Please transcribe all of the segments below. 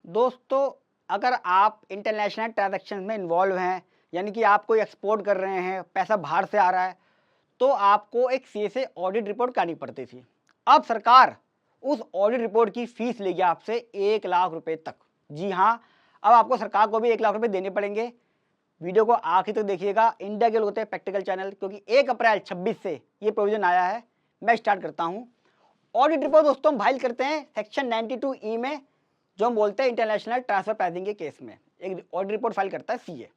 दोस्तों, अगर आप इंटरनेशनल ट्रांजैक्शन में इन्वॉल्व हैं, यानी कि आप कोई एक्सपोर्ट कर रहे हैं, पैसा बाहर से आ रहा है, तो आपको एक सीए से ऑडिट रिपोर्ट करनी पड़ती थी। अब सरकार उस ऑडिट रिपोर्ट की फीस लेगी आपसे 1 लाख रुपए तक। जी हाँ, अब आपको सरकार को भी 1 लाख रुपए देने पड़ेंगे। वीडियो को आखिर तक देखिएगा। इंडिया के होते हैं प्रैक्टिकल चैनल, क्योंकि 1 अप्रैल 26 से ये प्रोविजन आया है। मैं स्टार्ट करता हूँ। ऑडिट रिपोर्ट दोस्तों हम फाइल करते हैं सेक्शन 92E में, जो हम बोलते हैं इंटरनेशनल ट्रांसफर प्राइसिंग के केस में एक ऑडिट रिपोर्ट फाइल करता है सीए।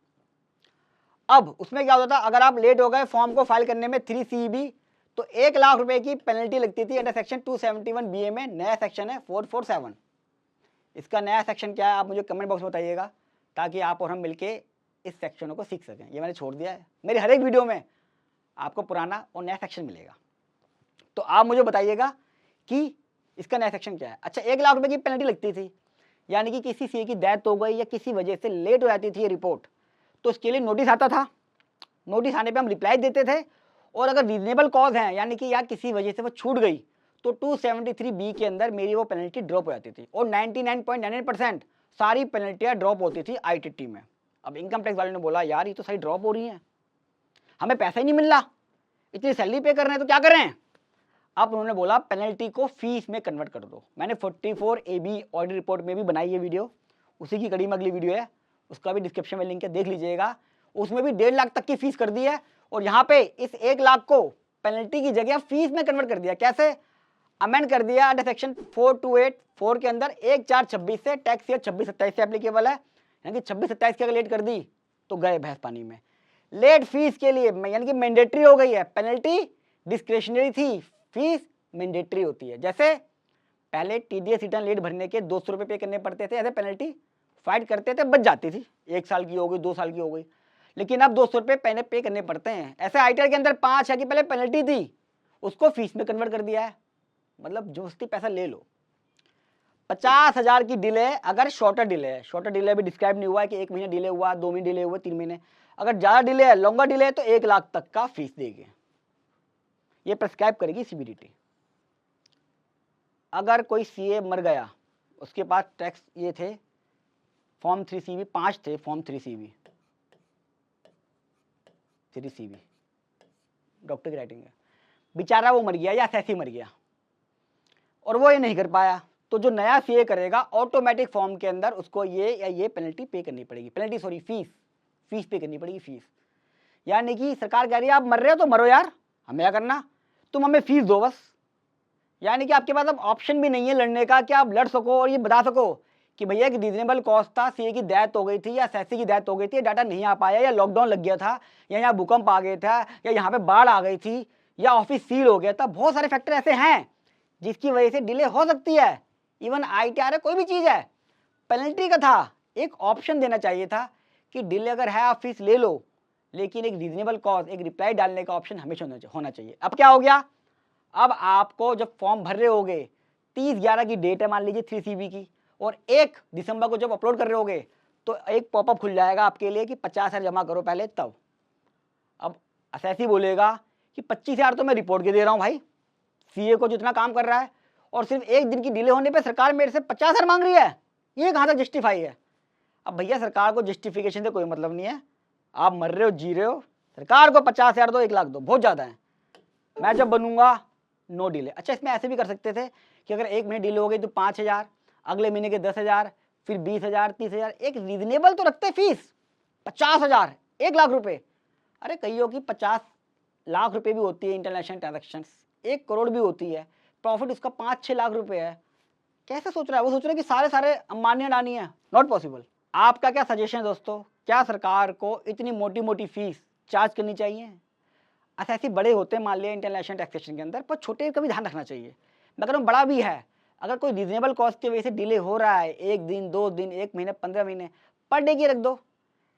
अब उसमें क्या होता था, अगर आप लेट हो गए फॉर्म को फाइल करने में 3CB, तो 1 लाख रुपए की पेनल्टी लगती थी अंडर सेक्शन 271BA में। नया सेक्शन है 447। इसका नया सेक्शन क्या है आप मुझे कमेंट बॉक्स में बताइएगा, ताकि आप और हम मिलके इस सेक्शनों को सीख सकें। ये मैंने छोड़ दिया है, मेरे हर एक वीडियो में आपको पुराना और नया सेक्शन मिलेगा, तो आप मुझे बताइएगा कि इसका नया सेक्शन क्या है। अच्छा, 1 लाख रुपए की पेनल्टी लगती थी, यानी कि किसी सीए की डेथ हो गई या किसी वजह से लेट हो जाती थी ये रिपोर्ट, तो इसके लिए नोटिस आता था। नोटिस आने पे हम रिप्लाई देते थे, और अगर रीजनेबल कॉज है, यानी कि यार किसी वजह से वो छूट गई, तो 273B के अंदर मेरी वो पेनल्टी ड्रॉप हो जाती थी। और 99.99% सारी पेनल्टियाँ ड्रॉप होती थी ITT में। अब इनकम टैक्स वाले ने बोला यार ये तो सही ड्रॉप हो रही है, हमें पैसा ही नहीं मिल रहा, इतनी सैलरी पे कर रहे हैं तो क्या करें। अब उन्होंने बोला पेनल्टी को फीस में कन्वर्ट कर दो। मैंने 44AB ऑडिट रिपोर्ट में भी बनाई है वीडियो, उसी की कड़ी में अगली वीडियो है, उसका भी डिस्क्रिप्शन में लिंक है, देख लीजिएगा। उसमें भी 1.5 लाख तक की फीस कर दी है, और यहाँ पे इस 1 लाख को पेनल्टी की जगह फीस में कन्वर्ट कर दिया। कैसे अमेंड कर दिया, अंडर सेक्शन 4284 के अंदर 1/4/26 से टैक्स ईयर 26-27 से एप्लीकेबल है, यानी कि 26-27 की अगर लेट कर दी तो गए भैंस पानी में। लेट फीस के लिए यानी कि मैंडेटरी हो गई है, पेनल्टी डिस्क्रिशनरी थी, फीस मैंडेटरी होती है। जैसे पहले TDS रिटर्न लेट भरने के 200 रुपये पे करने पड़ते थे, ऐसे पेनल्टी फाइट करते थे, बच जाती थी, 1 साल की हो गई, 2 साल की हो गई, लेकिन अब 200 रुपये पहले पे करने पड़ते हैं। ऐसे ITR के अंदर 5 है कि पहले पेनल्टी थी, उसको फीस में कन्वर्ट कर दिया है, मतलब जोस्ती पैसा ले लो। 50,000 की डिले, अगर शॉर्टर डिले है, शॉर्टर डिले भी डिस्क्राइब नहीं हुआ है कि 1 महीना डिले हुआ, 2 महीने डिले हुआ, 3 महीने, अगर ज़्यादा डिले है, लॉन्गर डिले है, तो 1 लाख तक का फीस देगी, ये प्रेस्क्राइब करेगी CBDT। अगर कोई सीए मर गया, उसके पास टैक्स ये थे फॉर्म 3CB 5 थे, फॉर्म 3CB डॉक्टर की राइटिंग है, बेचारा वो मर गया या ऐसे मर गया और वो ये नहीं कर पाया, तो जो नया सीए करेगा ऑटोमेटिक फॉर्म के अंदर उसको ये या ये पेनल्टी पे करनी पड़ेगी, पेनल्टी सॉरी फीस पे करनी पड़ेगी, फीस। यानी कि सरकार कह रही है आप मर रहे हो तो मरो यार, हमें क्या करना, तुम हमें फीस दो बस। यानी कि आपके पास अब ऑप्शन भी नहीं है लड़ने का कि आप लड़ सको और ये बता सको कि भैया एक रीजनेबल कॉस्ट था, सीए की डेथ हो गई थी या सैसी की डेथ हो गई थी, डाटा नहीं आ पाया, या लॉकडाउन लग गया था, या यहाँ भूकंप आ गया था, या यहाँ पे बाढ़ आ गई थी, या ऑफिस सील हो गया था। बहुत सारे फैक्टर ऐसे हैं जिसकी वजह से डिले हो सकती है। इवन ITR है, कोई भी चीज़ है, पेनल्टी का था, एक ऑप्शन देना चाहिए था कि डिले अगर है आप फीस ले लो, लेकिन एक रीजनेबल कॉस्ट, एक रिप्लाई डालने का ऑप्शन हमेशा होना चाहिए। अब क्या हो गया, अब आपको जब फॉर्म भर रहे होगे, 30/11 की डेट है मान लीजिए 3CB की, और 1 दिसंबर को जब अपलोड कर रहे होगे, तो एक पॉपअप खुल जाएगा आपके लिए कि 50,000 जमा करो पहले तब। अब असेसी बोलेगा कि 25,000 तो मैं रिपोर्ट के दे रहा हूँ भाई, सीए को जितना काम कर रहा है, और सिर्फ 1 दिन की डिले होने पे सरकार मेरे से 50,000 मांग रही है, ये कहाँ तक जस्टिफाई है। अब भैया सरकार को जस्टिफिकेशन से कोई मतलब नहीं है, आप मर रहे हो जी रहे हो, सरकार को 50,000 दो, 1 लाख दो, बहुत ज़्यादा है। मैं जब बनूंगा नो डिले। अच्छा, इसमें ऐसे भी कर सकते थे कि अगर 1 महीने डिले हो गई तो 5,000, अगले महीने के 10,000, फिर 20,000, 30,000, एक रीजनेबल तो रखते फीस। 50,000, 1 लाख रुपए, अरे कईयों की 50 लाख रुपए भी होती है इंटरनेशनल ट्रांजेक्शन, 1 करोड़ भी होती है, प्रॉफिट उसका 5-6 लाख रुपए है। कैसे सोच रहा है वो, सोच रहा है कि सारे अंबानी अडानी है, नॉट पॉसिबल। आपका क्या सजेशन है दोस्तों, क्या सरकार को इतनी मोटी मोटी फीस चार्ज करनी चाहिए। अच्छा, ऐसे बड़े होते हैं मान लिया इंटरनेशनल टैक्सेशन के अंदर, पर छोटे का भी ध्यान रखना चाहिए। मैं कह रहा हूँ बड़ा भी है, अगर कोई रीजनेबल कॉस्ट की वजह से डिले हो रहा है, 1 दिन 2 दिन 1 महीने 15 महीने, पर डे की रख दो।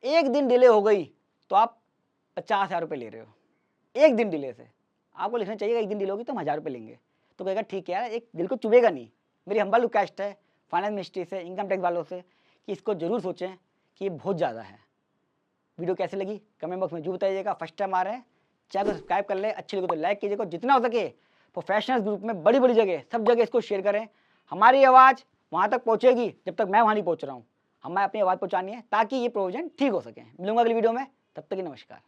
1 दिन डिले हो गई तो आप 50,000 रुपये ले रहे हो, 1 दिन डिले से। आपको लिखना चाहिए 1 दिन डिले होगी तो हम 1,000 रुपये लेंगे, तो कहेगा ठीक है यार, एक दिल को चुभेगा नहीं। मेरी हम्बल रिक्वेस्ट है फाइनेंस मिनिस्ट्री से, इनकम टैक्स वालों से, कि इसको जरूर सोचें कि ये बहुत ज़्यादा है। वीडियो कैसे लगी कमेंट बॉक्स में जरूर बताइएगा। फर्स्ट टाइम आ रहे हैं, चैनल को सब्सक्राइब कर ले, अच्छी लगे तो लाइक कीजिएगा, जितना हो सके प्रोफेशनल्स ग्रुप में बड़ी बड़ी जगह सब जगह इसको शेयर करें। हमारी आवाज़ वहाँ तक पहुँचेगी जब तक मैं वहाँ नहीं पहुँच रहा हूँ। हमें अपनी आवाज़ पहुँचानी है ताकि ये प्रोविज़न ठीक हो सके। मिलूँगा अगली वीडियो में, तब तक के लिए नमस्कार।